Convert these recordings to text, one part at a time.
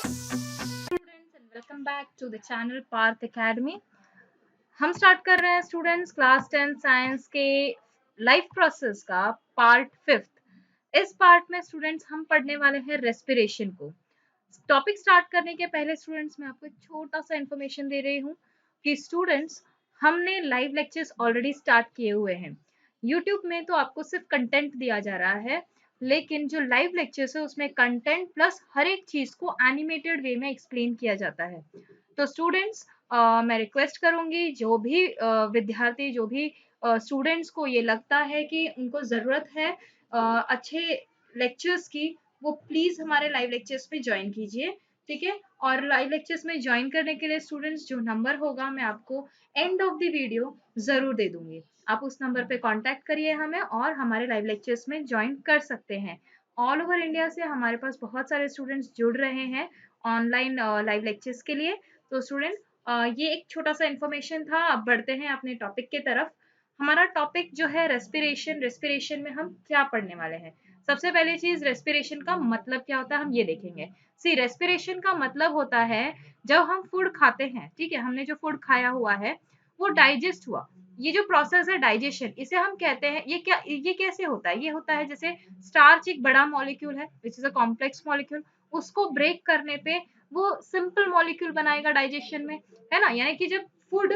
Students and welcome back to the channel Parth academy. हम start कर रहे हैं स्टूडेंट्स क्लास 10 साइंस के लाइफ प्रोसेस का पार्ट 5। इस पार्ट में स्टूडेंट्स हम पढ़ने वाले हैं रेस्पिरेशन को। टॉपिक स्टार्ट करने के पहले स्टूडेंट्स मैं आपको एक छोटा सा इंफॉर्मेशन दे रही हूँ कि स्टूडेंट्स हमने लाइव लेक्चर्स ऑलरेडी स्टार्ट किए हुए हैं। यूट्यूब में तो आपको सिर्फ कंटेंट दिया जा रहा है, लेकिन जो लाइव लेक्चर्स है उसमें कंटेंट प्लस हर एक चीज को एनिमेटेड वे में एक्सप्लेन किया जाता है। तो स्टूडेंट्स मैं रिक्वेस्ट करूंगी जो भी विद्यार्थी जो भी स्टूडेंट्स को ये लगता है कि उनको ज़रूरत है अच्छे लेक्चर्स की, वो प्लीज़ हमारे लाइव लेक्चर्स में ज्वाइन कीजिए। ठीक है, और लाइव लेक्चर्स में ज्वाइन करने के लिए स्टूडेंट्स जो नंबर होगा मैं आपको एंड ऑफ द वीडियो ज़रूर दे दूंगी। आप उस नंबर पे कांटेक्ट करिए हमें और हमारे लाइव लेक्चर्स में ज्वाइन कर सकते हैं। ऑल ओवर इंडिया से हमारे पास बहुत सारे स्टूडेंट्स जुड़ रहे हैं ऑनलाइन लाइव लेक्चर्स के लिए। तो स्टूडेंट ये एक छोटा सा इन्फॉर्मेशन था। अब बढ़ते हैं अपने टॉपिक के तरफ। हमारा टॉपिक जो है रेस्पिरेशन। रेस्पिरेशन में हम क्या पढ़ने वाले हैं? सबसे पहली चीज, रेस्पिरेशन का मतलब क्या होता है हम ये देखेंगे। सी, रेस्पिरेशन का मतलब होता है जब हम फूड खाते हैं, ठीक है, हमने जो फूड खाया हुआ है वो डाइजेस्ट हुआ, ये जो प्रोसेस है डाइजेशन, इसे हम कहते हैं। ये कैसे होता है? ये होता है जैसे स्टार्च एक बड़ा मॉलिक्यूल है which is a complex molecule, उसको ब्रेक करने पे वो सिंपल मॉलिक्यूल बनाएगा डाइजेशन में, है ना। यानी कि जब फूड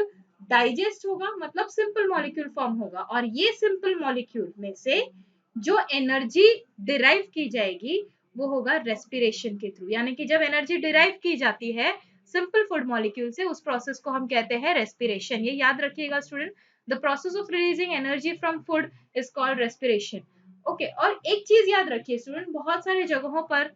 डाइजेस्ट होगा मतलब सिंपल मॉलिक्यूल फॉर्म होगा, और ये सिंपल मॉलिक्यूल में से जो एनर्जी डिराइव की जाएगी वो होगा रेस्पिरेशन के थ्रू। यानी कि जब एनर्जी डिराइव की जाती है सिंपल फूड मॉलिक्यूल से, उस प्रोसेस को हम कहते हैं रेस्पिरेशन। ये याद रखिएगा student, the process of releasing energy from food is called respiration. Okay, और एक चीज याद रखिए स्टूडेंट, बहुत सारी जगहों पर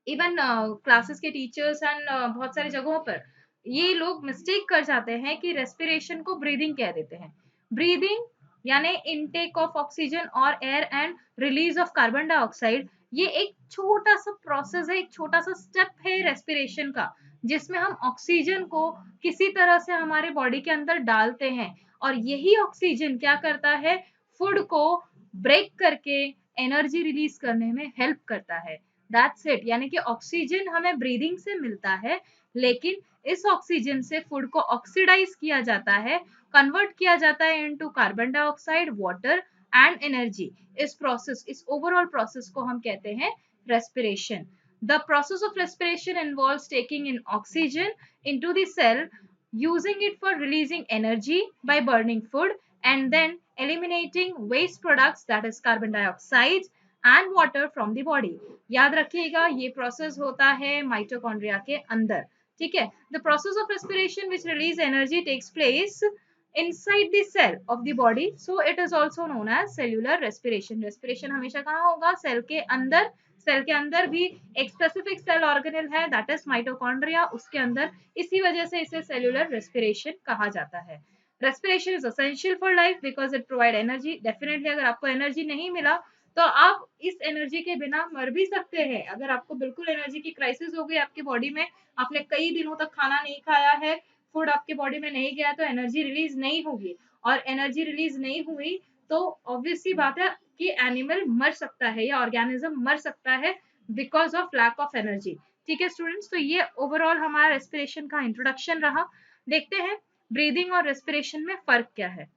इवन क्लासेस के टीचर्स एंड बहुत सारी जगहों पर ये लोग मिस्टेक कर जाते हैं कि रेस्पिरेशन को ब्रीदिंग कह देते हैं। ब्रीदिंग यानी इनटेक ऑफ ऑक्सीजन और air and release of carbon dioxide, ये एक छोटा सा प्रोसेस है, एक छोटा सा स्टेप है रेस्पिरेशन का, जिसमें हम ऑक्सीजन को किसी तरह से हमारे बॉडी के अंदर डालते हैं, और यही ऑक्सीजन क्या करता है, फूड को ब्रेक करके एनर्जी रिलीज करने में हेल्प करता है। That's it. यानी कि ऑक्सीजन हमें ब्रीदिंग से मिलता है, लेकिन इस ऑक्सीजन से फूड को ऑक्सीडाइज किया जाता है, कन्वर्ट किया जाता है into carbon dioxide, water and energy. इस ओवरऑल प्रोसेस को हम कहते हैं respiration. The process of respiration involves taking in oxygen into the cell, using it for releasing energy by burning food, and then eliminating waste products, that is carbon dioxide and water from the body. याद रखिएगा ये process होता है mitochondria के अंदर। ठीक है, the process of respiration which release energy takes place inside the cell of the body, so it is also known as cellular respiration. Respiration हमेशा कहाँ होगा? सेल के अंदर। सेल के अंदर भी एक स्पेसिफिक सेल ऑर्गेनेल है, दैट इज माइटोकॉन्ड्रिया, उसके अंदर। इसी वजह से इसे सेल्यूलर रेस्पिरेशन कहा जाता है। Respiration is essential for life because it provide energy. Definitely अगर आपको एनर्जी नहीं मिला तो आप इस एनर्जी के बिना मर भी सकते हैं। अगर आपको बिल्कुल एनर्जी की क्राइसिस हो गई आपकी बॉडी में, आपने कई दिनों तक खाना नहीं खाया है, फूड आपके बॉडी में नहीं गया, तो एनर्जी रिलीज नहीं होगी, और एनर्जी रिलीज नहीं हुई तो ऑब्वियस सी बात है कि एनिमल मर सकता है या ऑर्गेनिज्म मर सकता है because of lack of energy. ठीक है स्टूडेंट्स, तो ये ओवरऑल हमारा रेस्पिरेशन का इंट्रोडक्शन रहा। देखते हैं ब्रीदिंग और रेस्पिरेशन में फर्क क्या है।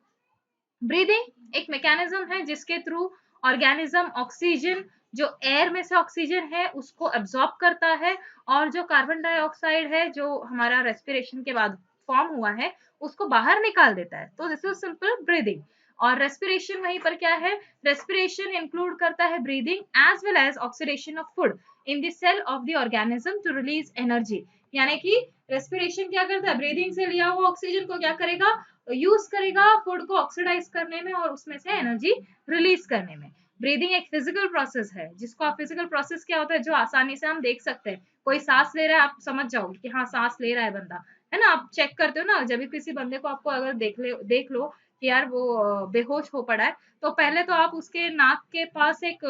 ब्रीदिंग एक मैकेनिज्म है जिसके थ्रू ऑर्गेनिज्म ऑक्सीजन, जो एयर में से ऑक्सीजन है उसको एब्जॉर्ब करता है, और जो कार्बन डाइऑक्साइड है जो हमारा रेस्पिरेशन के बाद फॉर्म हुआ है उसको बाहर निकाल देता है। तो दिस इज सिंपल ब्रीदिंग। और रेस्पिरेशन वहीं पर क्या है, रेस्पिरेशन इंक्लूड करता है breathing as well as oxidation of food in the cell of the organism to release energy. यानी कि रेस्पिरेशन क्या करता है, ब्रीदिंग से लिया हुआ ऑक्सीजन को क्या करेगा, यूज करेगा फूड को ऑक्सीडाइज करने में और उसमें से एनर्जी रिलीज करने में। ब्रीदिंग एक फिजिकल प्रोसेस है, जिसको आप फिजिकल प्रोसेस क्या होता है जो आसानी से हम देख सकते हैं। कोई सांस ले रहा है आप समझ जाओगे कि हाँ सांस ले रहा है बंदा, है ना। आप चेक करते हो ना, जब भी किसी बंदे को आपको अगर देख लो कि यार वो बेहोश हो पड़ा है, तो पहले तो आप उसके नाक के पास एक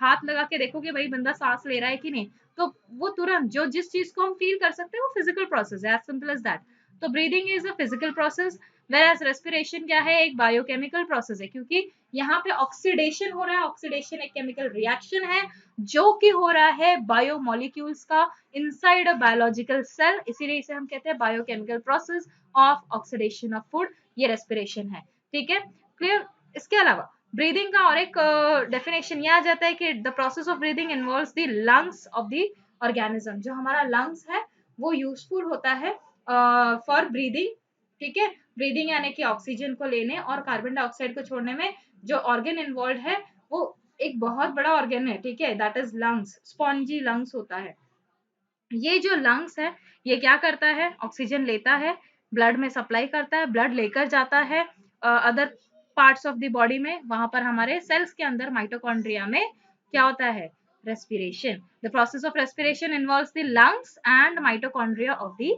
हाथ लगा के देखोगे भाई बंदा सांस ले रहा है कि नहीं। तो वो तुरंत जिस चीज को हम फील कर सकते हैं वो फिजिकल प्रोसेस है, एज सिंपल एज दैट। तो breathing is a physical process. whereas respiration क्या है, एक बायोकेमिकल प्रोसेस है, क्योंकि यहाँ पे ऑक्सीडेशन हो रहा है। ऑक्सीडेशन एक केमिकल रिएक्शन है जो कि हो रहा है बायोमोलिक्यूल्स का इनसाइड अ बायोलॉजिकल सेल, इसीलिए इसे हम कहते हैं biochemical process of oxidation of food. ये रेस्पिरेशन है, ठीक है, क्लियर। इसके अलावा ब्रीदिंग का और एक डेफिनेशन ये आ जाता है कि the process of breathing involves the lungs of the organism. जो हमारा लंग्स है वो यूजफुल होता है फॉर ब्रीदिंग, ठीक है। ब्रीदिंग यानी कि ऑक्सीजन को लेने और कार्बन डाइऑक्साइड को छोड़ने में जो ऑर्गन इन्वॉल्व है वो एक बहुत बड़ा ऑर्गन है, ठीक है, that is lungs. Spongy lungs होता है। ये जो लंग्स है ये क्या करता है, ऑक्सीजन लेता है, ब्लड में सप्लाई करता है, ब्लड लेकर जाता है other parts of the body में, वहां पर हमारे सेल्स के अंदर माइटोकॉन्ड्रिया में क्या होता है, respiration. The process of respiration involves the lungs and mitochondria of the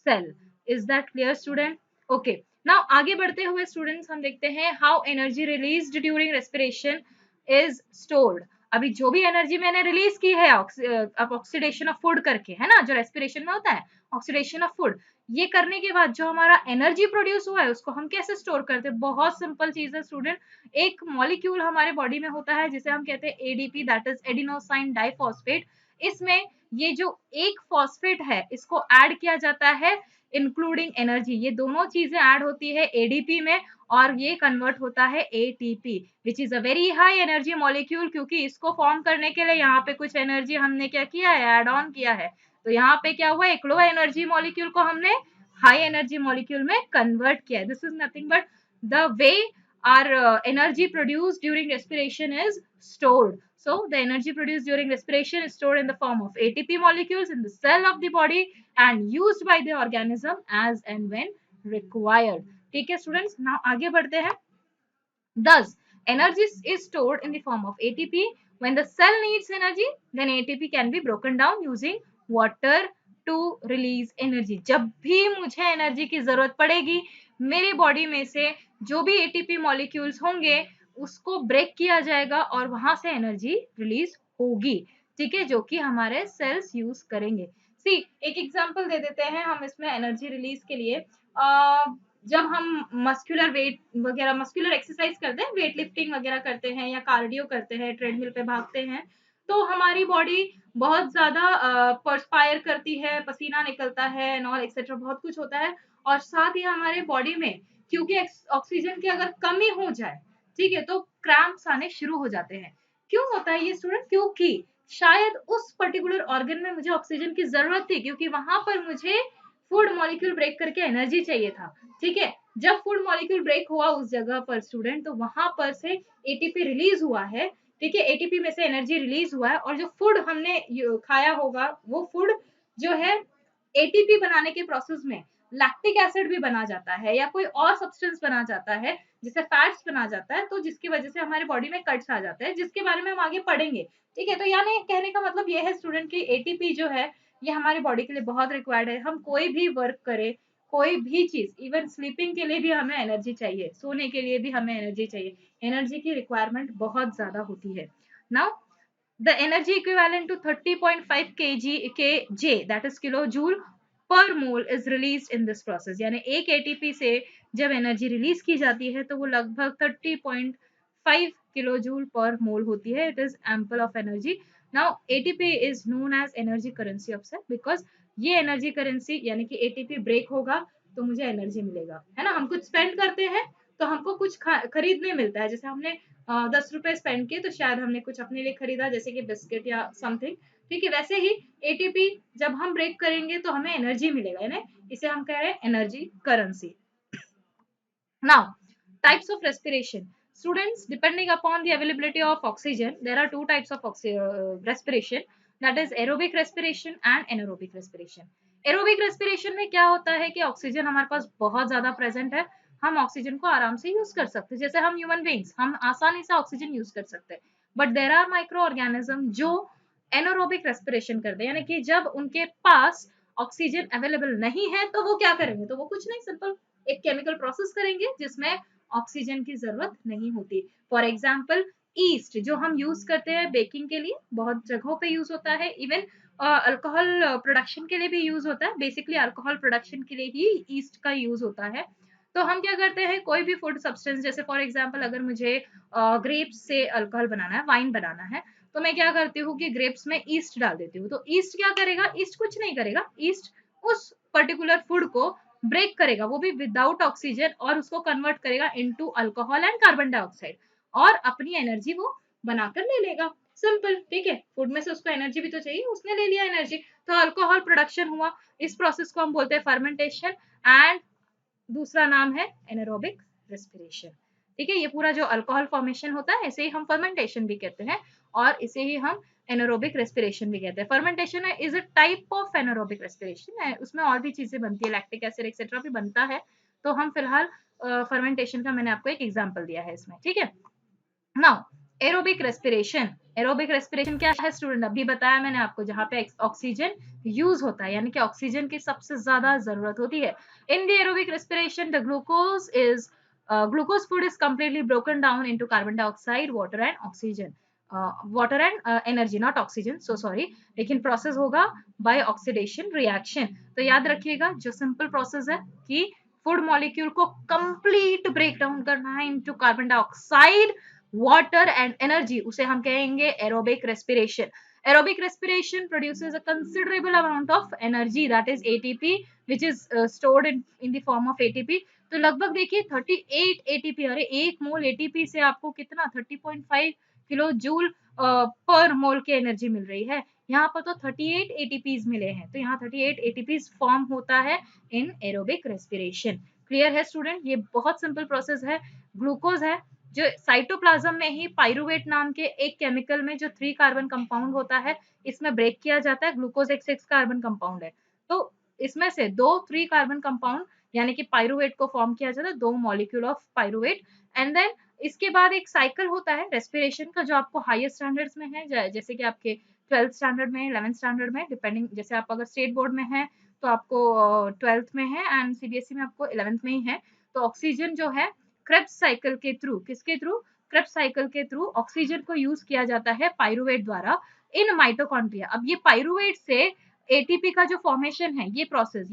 cell. Is that clear student? Okay, now आगे बढ़ते हुए स्टूडेंट्स हम देखते हैं how energy released during respiration is stored. अभी जो भी एनर्जी मैंने रिलीज की है ऑक्सीडेशन ऑफ फूड करके, है ना, जो रेस्पिरेशन में होता है ऑक्सीडेशन ऑफ फूड, ये करने के बाद जो हमारा एनर्जी प्रोड्यूस हुआ है उसको हम कैसे स्टोर करते हैं? बहुत सिंपल चीज है स्टूडेंट। एक मॉलिक्यूल हमारे बॉडी में होता है जिसे हम कहते हैं ADP, that is adenosine diphosphate. इसमें ये जो एक फॉस्फेट है इसको ऐड किया जाता है इंक्लूडिंग एनर्जी। ये दोनों चीजें ऐड होती है एडीपी में और ये कन्वर्ट होता है ATP, which is a very high energy molecule, क्योंकि इसको फॉर्म करने के लिए यहाँ पे कुछ एनर्जी हमने क्या किया है, एड ऑन किया है। तो यहाँ पे क्या हुआ, एक लो एनर्जी मॉलिक्यूल को हमने हाई एनर्जी मॉलिक्यूल में कन्वर्ट किया है। This is nothing but the way our energy produced during respiration is stored. So the energy produced during respiration is stored in the form of ATP molecules in the cell of the body and used by the organism as and when required. ठीक है students, now आगे बढ़ते हैं। Thus, energy is stored in the form of ATP. When the cell needs energy, then ATP can be broken down using water to release energy. जब भी मुझे energy की जरूरत पड़ेगी, मेरे बॉडी में से जो भी एटीपी मॉलिक्यूल्स होंगे उसको ब्रेक किया जाएगा और वहां से एनर्जी रिलीज होगी, ठीक है, जो कि हमारे सेल्स यूज करेंगे। सी, एक एग्जांपल दे देते हैं हम इसमें एनर्जी रिलीज के लिए। जब हम मस्कुलर वेट वगैरह, मस्कुलर एक्सरसाइज करते हैं, वेट लिफ्टिंग वगैरह करते हैं या कार्डियो करते हैं, ट्रेडमिल पे भागते हैं, तो हमारी बॉडी बहुत ज्यादा परस्पायर करती है, पसीना निकलता है एंड ऑल एक्सेट्रा, बहुत कुछ होता है। और साथ ही हमारे बॉडी में क्योंकि ऑक्सीजन की अगर कमी हो जाए, ठीक है, तो क्रैम्प्स आने शुरू हो जाते हैं। क्यों होता है ये स्टूडेंट? क्योंकि शायद उस पर्टिकुलर ऑर्गन में मुझे ऑक्सीजन की जरूरत थी, क्योंकि वहां पर मुझे फूड मॉलिक्यूल ब्रेक करके एनर्जी चाहिए था, ठीक है। जब फूड मॉलिक्यूल ब्रेक हुआ उस जगह पर स्टूडेंट, तो वहां पर से एटीपी रिलीज हुआ है, ठीक है, एटीपी में से एनर्जी रिलीज हुआ है और जो फूड हमने खाया होगा वो फूड जो है एटीपी बनाने के प्रोसेस में लैक्टिक एसिड भी बना जाता है या कोई और सब्सटेंस बना जाता है जिसे फैट्स बना जाता है, तो जिसकी वजह से हमारे बॉडी में कट्स आ जाते हैं, जिसके बारे में हम आगे पढ़ेंगे, ठीक है। तो यानी कहने का मतलब ये है स्टूडेंट की एटीपी जो है ये हमारी बॉडी के लिए बहुत रिक्वायर्ड है। हम कोई भी वर्क करें, कोई भी चीज, इवन स्लीपिंग के लिए भी हमें एनर्जी चाहिए, सोने के लिए भी हमें एनर्जी चाहिए, एनर्जी की रिक्वायरमेंट बहुत ज्यादा होती है। Now the energy equivalent to 30.5 kJ, that is kilojoule per mole is released in this process। यानी एक एटीपी से जब एनर्जी रिलीज की जाती है तो वो लगभग 30.5 किलोजूल पर मोल होती है। It is ample of energy. Now ATP is known as energy currency of cell, because ये एनर्जी करेंसी यानी कि एटीपी ब्रेक होगा तो मुझे एनर्जी मिलेगा, है ना। हम कुछ स्पेंड करते हैं तो हमको कुछ खरीदने मिलता है, जैसे हमने 10 रुपए स्पेंड किए तो शायद हमने कुछ अपने लिए खरीदा, जैसे कि बिस्किट या समथिंग, ठीक है। वैसे ही एटीपी जब हम ब्रेक करेंगे तो हमें एनर्जी मिलेगा, यानी इसे हम कह रहे हैं energy currency. Now, types of respiration. Students, depending upon the availability of oxygen, there are two types of respiration, that is aerobic respiration and anaerobic respiration. Aerobic respiration में क्या होता है कि ऑक्सीजन हमारे पास बहुत ज्यादा प्रेजेंट है, हम ऑक्सीजन को आराम से यूज कर सकते हैं, जैसे हम ह्यूमन बींग्स हम आसानी से ऑक्सीजन यूज कर सकते हैं। But there are micro organism जो एनोरोबिक रेस्पिरेशन करते हैं, यानी कि जब उनके पास ऑक्सीजन अवेलेबल नहीं है तो वो क्या करेंगे, तो वो कुछ नहीं, सिंपल एक केमिकल प्रोसेस करेंगे जिसमें ऑक्सीजन की जरूरत नहीं होती। फॉर एग्जाम्पल ईस्ट जो हम यूज करते हैं बेकिंग के लिए, बहुत जगहों पे यूज होता है, इवन अल्कोहल प्रोडक्शन के लिए भी यूज होता है। बेसिकली अल्कोहल प्रोडक्शन के लिए ही ईस्ट का यूज होता है। तो हम क्या करते हैं, कोई भी फूड सब्सटेंस, जैसे फॉर एग्जांपल अगर मुझे ग्रेप्स से अल्कोहल बनाना है, वाइन बनाना है, तो मैं क्या करती हूँ कि ग्रेप्स में ईस्ट डाल देती हूँ। तो ईस्ट क्या करेगा, ईस्ट कुछ नहीं करेगा, ईस्ट उस पर्टिकुलर फूड को ब्रेक करेगा, वो भी विदाउट ऑक्सीजन, और उसको कन्वर्ट करेगा into alcohol and carbon dioxide, और अपनी एनर्जी वो बनाकर ले लेगा। सिंपल, ठीक है, फूड में से उसको एनर्जी भी तो चाहिए, उसने ले लिया एनर्जी, तो अल्कोहल प्रोडक्शन हुआ। इस प्रोसेस को हम बोलते हैं फर्मेंटेशन, एंड दूसरा नाम है एनारोबिक रेस्पिरेशन। ठीक है, ये पूरा जो अल्कोहल फॉर्मेशन होता है इसे ही हम फर्मेंटेशन भी कहते हैं, और इसे ही हम एनारोबिक रेस्पिरेशन भी कहते हैं। Fermentation is a type of anaerobic respiration है, उसमें और भी चीजें बनती है, लैक्टिक एसिड एक्सेट्रा भी बनता है। तो हम फिलहाल फर्मेंटेशन का मैंने आपको एक एग्जाम्पल दिया है इसमें, ठीक है। Now aerobic respiration, aerobic respiration क्या है स्टूडेंट, अभी बताया मैंने आपको, जहां पे ऑक्सीजन यूज होता है, यानी कि ऑक्सीजन की सबसे ज्यादा जरूरत होती है। In the aerobic respiration the glucose food is completely broken down into carbon dioxide, water and oxygen, water and energy, not oxygen, so sorry, लेकिन प्रोसेस होगा बाय ऑक्सीडेशन रिएक्शन। तो याद रखिएगा, जो सिंपल प्रोसेस है कि फूड मॉलिक्यूल को complete break down करना है into carbon dioxide, water and energy, उसे हम कहेंगे aerobic respiration. Aerobic respiration produces a considerable amount of energy, that is ATP, which is stored in the form of ATP। तो लगभग देखिए 38 ATP, अरे एक मोल एटीपी से आपको कितना 30.5 किलो जूल पर मोल की एनर्जी मिल रही है। यहाँ पर तो 38 एटीपीज मिले हैं, तो यहाँ 38 एटीपीज फॉर्म होता है इन एरोबिक रेस्पिरेशन। क्लियर है स्टूडेंट, ये बहुत सिंपल प्रोसेस है। ग्लूकोज है जो साइटोप्लाज्म में ही पायरुवेट नाम के एक केमिकल में जो 3 कार्बन कंपाउंड होता है, इसमें ब्रेक किया जाता है। ग्लूकोज एक 6 कार्बन कंपाउंड है, तो इसमें से 2 3 कार्बन कंपाउंड यानी कि पायरुवेट को फॉर्म किया जाता है, 2 molecule of pyruvate. And then इसके बाद एक साइकिल होता है रेस्पिरेशन का, जो आपको हायर स्टैंडर्ड्स में है, जैसे कि आपके 12th स्टैंडर्ड में, 11th स्टैंडर्ड में, डिपेंडिंग, जैसे आप अगर स्टेट बोर्ड में है तो आपको 12th में है, एंड सीबीएसई में आपको 11th में ही है। तो ऑक्सीजन जो है क्रेब्स साइकिल के थ्रू, किसके थ्रू, क्रेब्स साइकिल के थ्रू ऑक्सीजन को यूज किया जाता है पायरुवेट द्वारा इन माइटोकॉन्ड्रिया। अब ये पायरुवेट से एटीपी का जो फॉर्मेशन है, ये प्रोसेस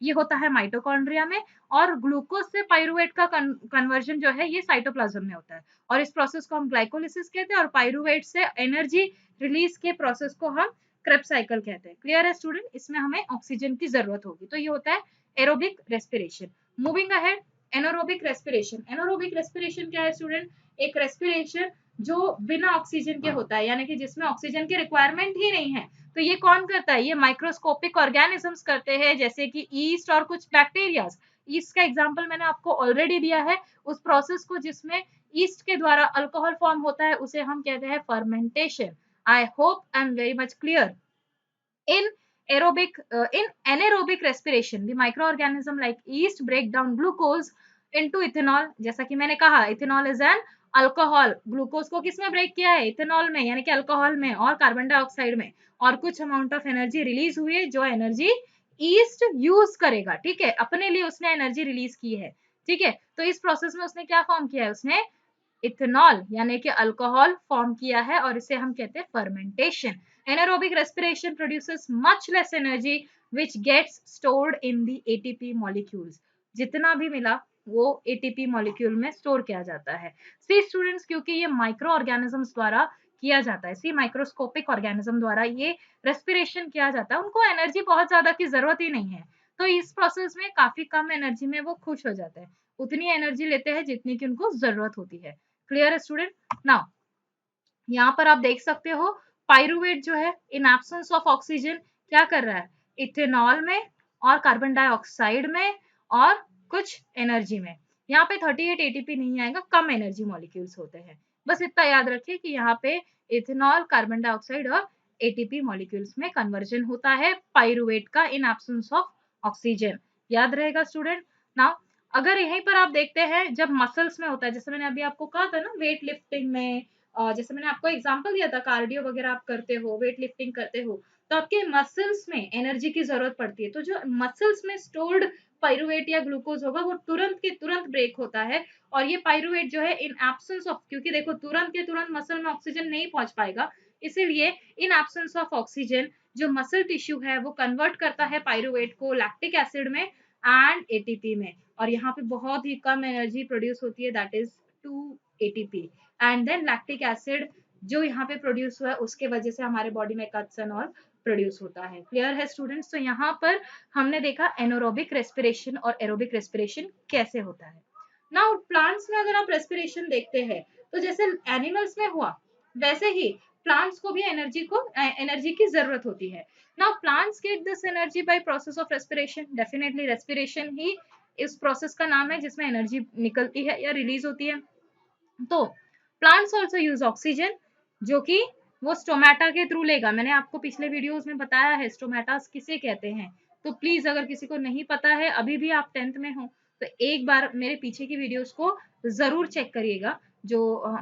ये होता है माइटोकॉन्ड्रिया में, और ग्लूकोज से पायरुवेट का कन्वर्जन जो है ये साइटोप्लाज्म में होता है, और इस प्रोसेस को हम ग्लाइकोलिसिस कहते हैं, और पायरुवेट से एनर्जी रिलीज के प्रोसेस को हम क्रेब्स साइकिल कहते हैं। क्लियर है स्टूडेंट, इसमें हमें ऑक्सीजन की जरूरत होगी, तो ये होता है aerobic respiration. Moving ahead, anaerobic respiration. Anaerobic respiration क्या है स्टूडेंट, एक रेस्पिरेशन जो बिना ऑक्सीजन के होता है, यानी कि जिसमें ऑक्सीजन की रिक्वायरमेंट ही नहीं है। तो ये कौन करता है, ये माइक्रोस्कोपिक ऑर्गेनिजम्स करते हैं, जैसे कि ईस्ट और कुछ बैक्टीरियाज। ईस्ट का एग्जांपल मैंने आपको ऑलरेडी दिया है, उस प्रोसेस को जिसमें ईस्ट के द्वारा अल्कोहल फॉर्म होता है उसे हम कहते हैं fermentation. I hope I am very much clear. In in anaerobic respiration, the microorganism like yeast break down glucose into ethanol। जैसा कि मैंने कहा, ethanol is an alcohol। Glucose को किसमें ब्रेक किया है, इथेनॉल में, यानी कि अल्कोहल में और कार्बन डाइऑक्साइड में, और कुछ अमाउंट ऑफ एनर्जी रिलीज हुई है, जो एनर्जी ईस्ट यूज करेगा। ठीक है, अपने लिए उसने एनर्जी रिलीज की है। ठीक है, तो इस प्रोसेस में उसने क्या फॉर्म किया है, उसने इथेनॉल यानी कि अल्कोहल फॉर्म किया है, और इसे हम कहते हैं fermentation. Anaerobic respiration produces much less energy which gets stored in the ATP molecules. जितना भी मिला वो एटीपी मॉलिक्यूल में स्टोर किया जाता है। सी स्टूडेंट्स, क्योंकि ये माइक्रो ऑर्गेनिजम्स द्वारा किया जाता है, सी माइक्रोस्कोपिक ऑर्गेनिज्म द्वारा ये रेस्पिरेशन किया जाता है, उनको एनर्जी बहुत ज्यादा की जरूरत ही नहीं है, तो इस प्रोसेस में काफी कम एनर्जी में वो खुश हो जाते हैं, उतनी एनर्जी लेते हैं जितनी की उनको जरूरत होती है। क्लियर है स्टूडेंट। नाउ यहाँ पर आप देख सकते हो, पायरुवेट जो है इन एब्सेंस ऑफ ऑक्सीजन क्या कर रहा है, इथेनॉल में और कार्बन डाइऑक्साइड में और कुछ एनर्जी में। यहाँ पे 38 एटीपी नहीं आएगा, कम एनर्जी मॉलिक्यूल्स होते हैं। बस इतना याद रखिए कि यहाँ पे इथेनॉल, कार्बन डाइऑक्साइड और एटीपी मॉलिक्यूल्स में कन्वर्जन होता है पायरुवेट का इन एब्सेंस ऑफ ऑक्सीजन। याद रहेगा स्टूडेंट। नाउ अगर यहीं पर आप देखते हैं, जब मसल्स में होता है, जैसे मैंने अभी आपको कहा था ना वेट लिफ्टिंग में, जैसे मैंने आपको एग्जांपल दिया था, कार्डियो वगैरह आप करते हो, वेट लिफ्टिंग करते हो, तो आपके मसल्स में एनर्जी की जरूरत पड़ती है, तो जो मसल्स में स्टोर्ड पायरुवेट या ग्लूकोज होगा वो तुरंत के तुरंत ब्रेक होता है, और ये पायरुवेट जो है इन एब्सेंस ऑफ, क्योंकि देखो तुरंत के तुरंत मसल में ऑक्सीजन नहीं पहुंच पाएगा, इसीलिए इन एब्सेंस ऑफ ऑक्सीजन जो मसल टिश्यू है वो कन्वर्ट करता है पायरुवेट को लैक्टिक एसिड में एंड एटीपी में, और यहाँ पे बहुत ही कम एनर्जी प्रोड्यूस होती है, that is 2 ATP. And then lactic acid जो यहाँ पे प्रोड्यूस हुआ है उसके वजह से हमारे बॉडी में कट्स एंड ऑल प्रोड्यूस होता है। क्लियर है स्टूडेंट्स? तो यहाँ पर हमने देखा एनोरोबिक रेस्पिरेशन और एरोबिक रेस्पिरेशन कैसे होता है। नाउ प्लांट्स में अगर आप रेस्पिरेशन देखते हैं तो जैसे एनिमल्स में हुआ वैसे ही प्लांट्स को भी एनर्जी की जरूरत होती है। Now plants get this energy by process of respiration. Definitely respiration ही इस प्रोसेस का नाम है जिसमें एनर्जी निकलती है या रिलीज होती है। तो प्लांट्स ऑल्सो यूज ऑक्सीजन जो कि वो स्टोमेटा के थ्रू लेगा। मैंने आपको पिछले वीडियोस में बताया है स्टोमेटा किसे कहते हैं। तो प्लीज अगर किसी को नहीं पता है, अभी भी आप 10th में हो, तो एक बार मेरे पीछे की वीडियोस को जरूर चेक करिएगा जो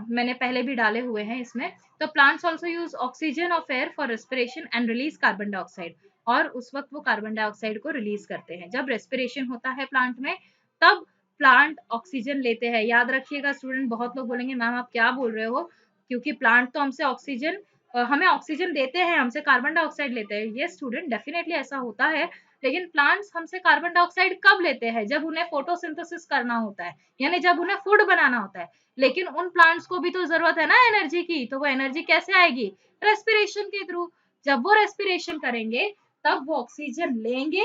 मैंने पहले भी डाले हुए हैं इसमें। तो plants also use oxygen of air for respiration and release carbon dioxide. और उस वक्त वो कार्बन डाइऑक्साइड को रिलीज करते हैं। जब रेस्पिरेशन होता है प्लांट में तब प्लांट ऑक्सीजन लेते हैं। याद रखिएगा स्टूडेंट, बहुत लोग बोलेंगे मैम आप क्या बोल रहे हो, क्योंकि प्लांट तो हमसे ऑक्सीजन हमें ऑक्सीजन देते हैं, हमसे कार्बन डाइऑक्साइड लेते हैं। ये स्टूडेंट डेफिनेटली ऐसा होता है, लेकिन प्लांट्स हमसे कार्बन डाइऑक्साइड कब लेते हैं? जब उन्हें फोटोसिंथेसिस करना होता है, यानी जब उन्हें फूड बनाना होता है। लेकिन उन प्लांट्स को भी तो जरूरत है ना एनर्जी की, तो वो एनर्जी कैसे आएगी? रेस्पिरेशन के थ्रू। जब वो रेस्पिरेशन करेंगे तब वो ऑक्सीजन लेंगे,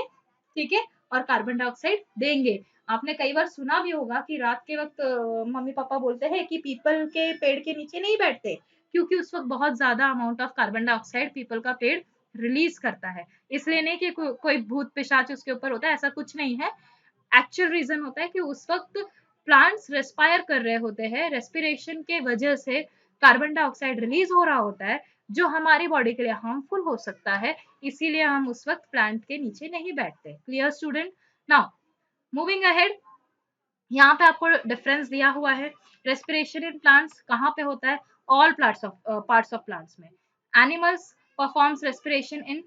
ठीक है, और कार्बन डाइऑक्साइड देंगे। आपने कई बार सुना भी होगा कि रात के वक्त मम्मी पापा बोलते हैं कि पीपल के पेड़ के नीचे नहीं बैठते, क्योंकि उस वक्त बहुत ज्यादा amount of carbon dioxide people का पेड़ रिलीज करता है। इसलिए नहीं कि कोई भूत पिशाच उसके ऊपर होता है, ऐसा कुछ नहीं है। एक्चुअल रीजन होता है कि उस वक्त प्लांट्स रेस्पायर कर रहे होते हैं, रेस्पिरेशन के वजह से कार्बन डाइऑक्साइड रिलीज हो रहा होता है जो हमारी बॉडी के लिए हार्मफुल हो सकता है। इसीलिए हम उस वक्त प्लांट के नीचे नहीं बैठते। Clear student? Now moving ahead, यहाँ पे आपको डिफरेंस दिया हुआ है। रेस्पिरेशन इन प्लांट्स कहाँ पे होता है? ऑल पार्ट्स ऑफ प्लांट्स में। Animals performs respiration in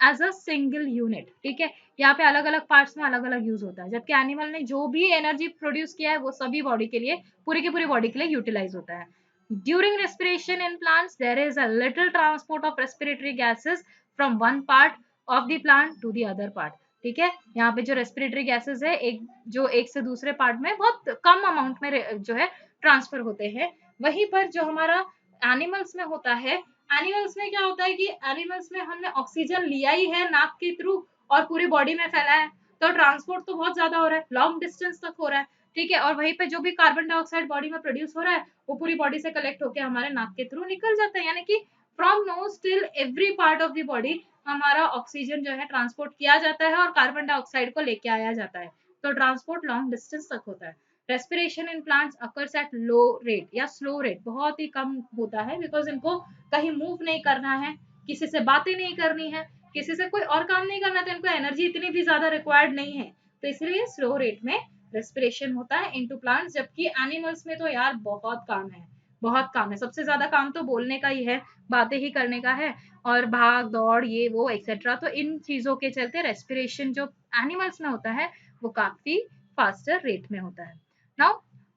as a single unit, ठीक है। यहाँ पे अलग अलग पार्ट्स में अलग अलग यूज होता है, जबकि एनिमल ने जो भी एनर्जी प्रोड्यूस किया है वो सभी बॉडी के लिए, पूरी की पूरी बॉडी के लिए यूटिलाइज होता है। During respiration in plants there is a little transport of respiratory gases from one part of the plant to the other part, ठीक है। यहाँ पे जो रेस्पिरेटरी गैसेस है एक से दूसरे पार्ट में बहुत कम अमाउंट में जो है ट्रांसफर होते हैं। वहीं पर जो हमारा एनिमल्स में होता है, एनिमल्स में क्या होता है कि एनिमल्स में हमने ऑक्सीजन लिया ही है नाक के थ्रू और पूरी बॉडी में फैला है, तो ट्रांसपोर्ट तो बहुत ज्यादा हो रहा है, लॉन्ग डिस्टेंस तक हो रहा है, ठीक है। और वहीं पे जो भी कार्बन डाइऑक्साइड बॉडी में प्रोड्यूस हो रहा है वो पूरी बॉडी से कलेक्ट होकर हमारे नाक के थ्रू निकल जाता है। यानी कि from knows till every part of the body हमारा ऑक्सीजन जो है ट्रांसपोर्ट किया जाता है और कार्बन डाइऑक्साइड को लेके आया जाता है। तो ट्रांसपोर्ट लॉन्ग डिस्टेंस तक होता है। Respiration in plants occurs at low rate या स्लो रेट, बहुत ही कम होता है, बिकॉज इनको कहीं मूव नहीं करना है, किसी से बातें नहीं करनी है, किसी से कोई और काम नहीं करना, तो इनको एनर्जी इतनी भी ज्यादा रिक्वायर्ड नहीं है, तो इसलिए स्लो रेट में रेस्पिरेशन होता है इनटू प्लांट्स। जबकि एनिमल्स में तो यार बहुत काम है, बहुत काम है। सबसे ज्यादा काम तो बोलने का ही है, बातें ही करने का है, और भाग दौड़ ये वो एक्सेट्रा। तो इन चीजों के चलते रेस्पिरेशन जो एनिमल्स में होता है वो काफी फास्टर रेट में होता है। Now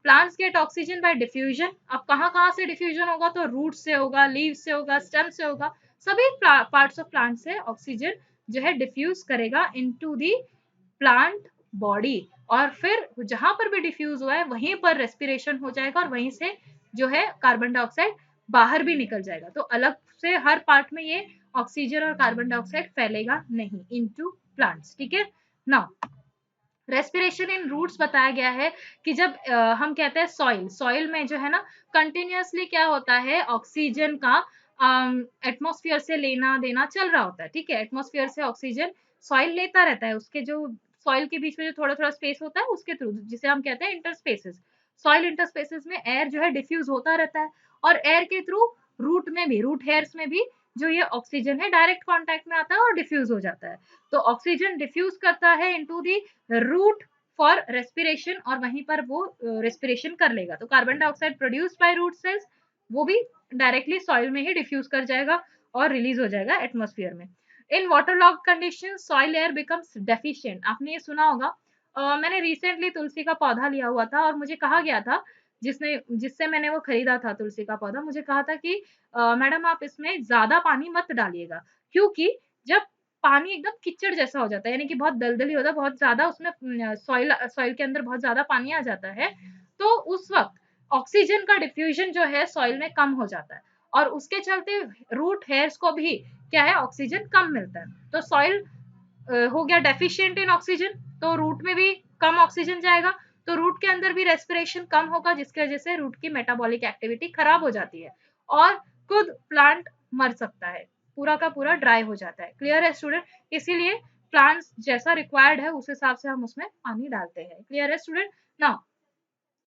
plants gate oxygen by diffusion. अब कहाँ कहाँ से डिफ्यूजन होगा? तो रूट से होगा, लीव से होगा, स्टेम से होगा, सभी पार्ट्स ऑफ प्लांट से ऑक्सीजन जो है डिफ्यूज करेगा इनटू दी प्लांट बॉडी। और फिर जहां पर भी डिफ्यूज हुआ है वहीं पर रेस्पिरेशन हो जाएगा और वहीं से जो है कार्बन डाइऑक्साइड बाहर भी निकल जाएगा। तो अलग से हर पार्ट में ये ऑक्सीजन और कार्बन डाइऑक्साइड फैलेगा नहीं इनटू प्लांट्स, ठीक है। नाउ रेस्पिरेशन इन रूट्स बताया गया है कि जब हम कहते हैं सॉइल में जो है ना कंटिन्यूअसली क्या होता है, ऑक्सीजन का एटमॉस्फेयर से लेना देना चल रहा होता है, ठीक है। एटमॉस्फेयर से ऑक्सीजन सॉइल लेता रहता है, उसके जो सॉइल के बीच में जो थोड़ा थोड़ा स्पेस होता है उसके थ्रू, जिसे हम कहते हैं इंटरस्पेसेस। सॉइल इंटरस्पेसेस में एयर जो है डिफ्यूज होता रहता है, और एयर के थ्रू रूट में भी, रूट हेयर्स में भी जो ये ऑक्सीजन है डायरेक्ट कॉन्टैक्ट में आता है और डिफ्यूज हो जाता है। तो ऑक्सीजन डिफ्यूज करता है into the root for respiration, और वहीं पर वो रेस्पिरेशन कर लेगा। तो carbon dioxide produced by root cells वो भी डायरेक्टली सॉइल में ही डिफ्यूज कर जाएगा और रिलीज हो जाएगा एटमॉस्फेयर में। In water log condition soil air becomes deficient. आपने ये सुना होगा, मैंने रिसेंटली तुलसी का पौधा लिया हुआ था और मुझे कहा गया था, जिससे मैंने वो खरीदा था तुलसी का पौधा, मुझे कहा था कि मैडम आप इसमें ज्यादा पानी मत डालिएगा, क्योंकि जब पानी एकदम कीचड़ जैसा हो जाता है, यानी कि बहुत दलदली होता है, बहुत ज़्यादा उसमें सॉइल सॉइल के अंदर बहुत ज़्यादा पानी आ जाता है, तो उस वक़्त ऑक्सीजन का डिफ्यूज़न जो है सॉइल में कम हो जाता है और उसके चलते रूट हेयर्स को भी क्या है ऑक्सीजन कम मिलता है। तो सॉइल हो गया डेफिशिएंट इन ऑक्सीजन, तो रूट में भी कम ऑक्सीजन जाएगा, तो रूट के अंदर भी रेस्पिरेशन कम होगा, जिसकी वजह से रूट की मेटाबॉलिक एक्टिविटी खराब हो जाती है और खुद प्लांट मर सकता है, पूरा का पूरा ड्राई हो जाता है। क्लियर है स्टूडेंट? इसीलिए प्लांट्स जैसा रिक्वायर्ड है उस हिसाब से हम उसमें पानी डालते हैं। क्लियर है स्टूडेंट? नाउ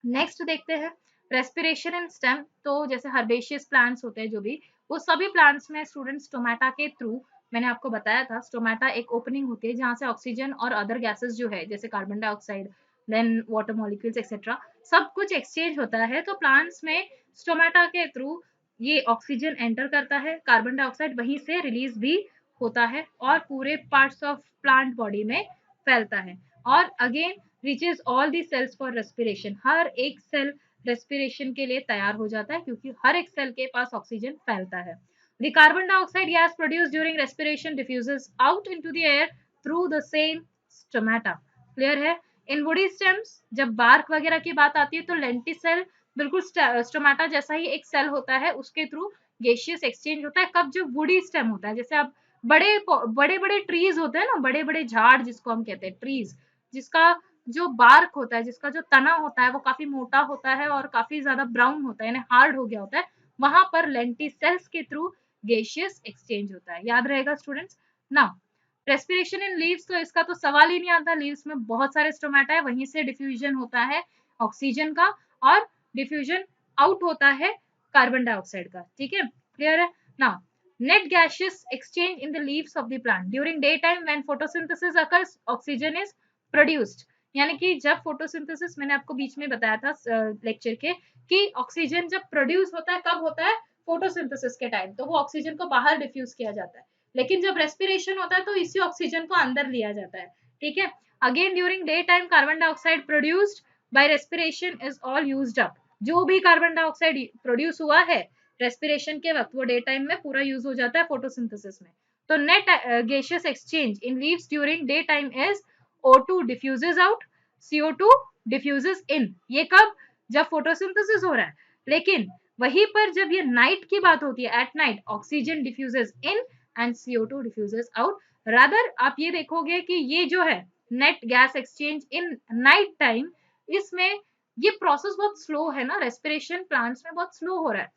नेक्स्ट देखते हैं रेस्पिरेशन इन स्टेम। तो जैसे हर्बेशियस प्लांट्स होते हैं जो भी, वो सभी प्लांट्स में स्टूडेंट स्टोमेटा के थ्रू, मैंने आपको बताया था स्टोमेटा एक ओपनिंग होती है जहां से ऑक्सीजन और अदर गैसेस जो है जैसे carbon dioxide, then water molecules etcetera, सब कुछ एक्सचेंज होता है। तो प्लांट्स में स्टोमेटा के थ्रू ये ऑक्सीजन एंटर करता है, कार्बन डाइऑक्साइड वहीं से रिलीज भी होता है और पूरे पार्ट्स ऑफ प्लांट बॉडी में फैलता है और again reaches all the cells for respiration. हर एक सेल रेस्पिरेशन के लिए तैयार हो जाता है क्योंकि हर एक सेल के पास ऑक्सीजन फैलता है। The carbon dioxide gas produce during respiration diffuses out into the air through the same stomata. Clear है? इन वुडी स्टेम्स जब बार्क वगैरह की बात आती है तो लेंटिसेल बिल्कुल स्टोमेटा जैसा ही एक सेल होता है, उसके थ्रू गेशियस एक्सचेंज होता है। कब? जब वुडी स्टेम होता है, जैसे आप बड़े बड़े बड़े ट्रीज होते हैं ना, बड़े बड़े झाड़ जिसको हम कहते हैं ट्रीज, जिसका जो बार्क होता है, जिसका जो तना होता है वो काफी मोटा होता है और काफी ज्यादा ब्राउन होता है, यानी हार्ड हो गया होता है, वहां पर लेंटिसेल्स के थ्रू गेशियस एक्सचेंज होता है। याद रहेगा स्टूडेंट्स? ना रेस्पिरेशन इन लीव्स, तो इसका तो सवाल ही नहीं आता, लीव्स में बहुत सारे स्टोमेटा है, वहीं से डिफ्यूजन होता है ऑक्सीजन का और डिफ्यूजन आउट होता है कार्बन डाइऑक्साइड का। ठीक है? क्लियर है? ना net gaseous exchange in the leaves of the plant during daytime when photosynthesis occurs oxygen is produced। यानी कि जब फोटोसिंथेसिस, मैंने आपको बीच में बताया था लेक्चर के कि ऑक्सीजन जब प्रोड्यूस होता है कब होता है? फोटोसिंथेसिस के टाइम, तो वो ऑक्सीजन को बाहर डिफ्यूज किया जाता है, लेकिन जब रेस्पिरेशन होता है तो इसी ऑक्सीजन को अंदर लिया जाता है। ठीक है? Again during day time carbon dioxide produced bye respiration is all used up. जो भी कार्बन डाइऑक्साइड प्रोड्यूस हुआ है रेस्पिरेशन के वक्त वो डे टाइम में पूरा यूज हो जाता है फोटोसिंथेसिस में। तो net gaseous exchange in leaves during daytime is O2 diffuses out, CO2 diffuses in। ये कब? जब फोटोसिंथेसिस हो रहा है। लेकिन वहीं पर जब ये नाइट की बात होती है, at night oxygen diffuses in and CO2 diffuses out. Rather आप ये देखोगे कि ये जो है net gas exchange in night time, इसमें ये प्रोसेस बहुत स्लो है ना, रेस्पिरेशन प्लांट्स में बहुत स्लो हो रहा है,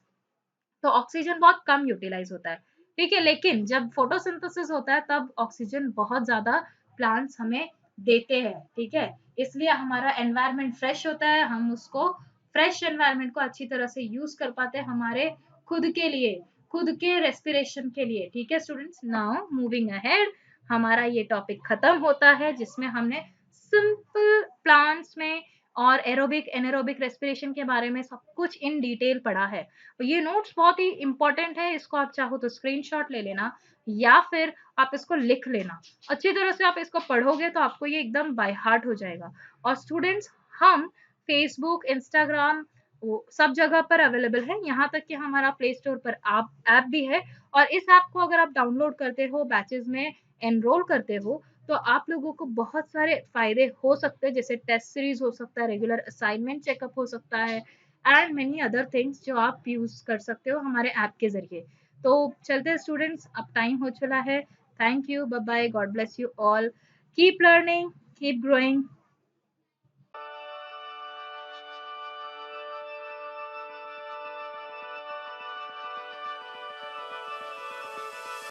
तो ऑक्सीजन बहुत कम यूटिलाइज होता है। ठीक है? लेकिन जब फोटोसिंथेसिस होता है तब ऑक्सीजन बहुत ज्यादा प्लांट्स हमें देते हैं। ठीक है? इसलिए हमारा एनवायरनमेंट फ्रेश होता है, हम उसको फ्रेश एनवायरनमेंट को अच्छी तरह से यूज कर पाते हैं हमारे खुद के लिए, खुद के रेस्पिरेशन के लिए। ठीक है स्टूडेंट्स? नाउ मूविंग अहेड, हमारा ये टॉपिक खत्म होता है जिसमें हमने सिंपल प्लांट्स में और एरोबिक एनारोबिक रेस्पिरेशन के बारे में सब कुछ इन डिटेल पढ़ा है। ये नोट्स बहुत ही इंपॉर्टेंट है, इसको आप चाहो तो स्क्रीनशॉट ले लेना या फिर आप इसको लिख लेना। अच्छी तरह से आप इसको पढ़ोगे तो आपको ये एकदम बाय हार्ट हो जाएगा। और स्टूडेंट्स, हम फेसबुक, इंस्टाग्राम, वो सब जगह पर अवेलेबल है, यहाँ तक कि हमारा प्ले स्टोर पर ऐप भी है। और इस ऐप को अगर आप डाउनलोड करते हो, बैचेस में एनरोल करते हो, तो आप लोगों को बहुत सारे फायदे हो सकते हैं, जैसे टेस्ट सीरीज हो सकता है, रेगुलर असाइनमेंट चेकअप हो सकता है एंड मेनी अदर थिंग्स जो आप यूज कर सकते हो हमारे ऐप के जरिए। तो चलते हैं स्टूडेंट्स, अब टाइम हो चला है। Thank you, bye bye, God bless you all, keep learning, keep growing.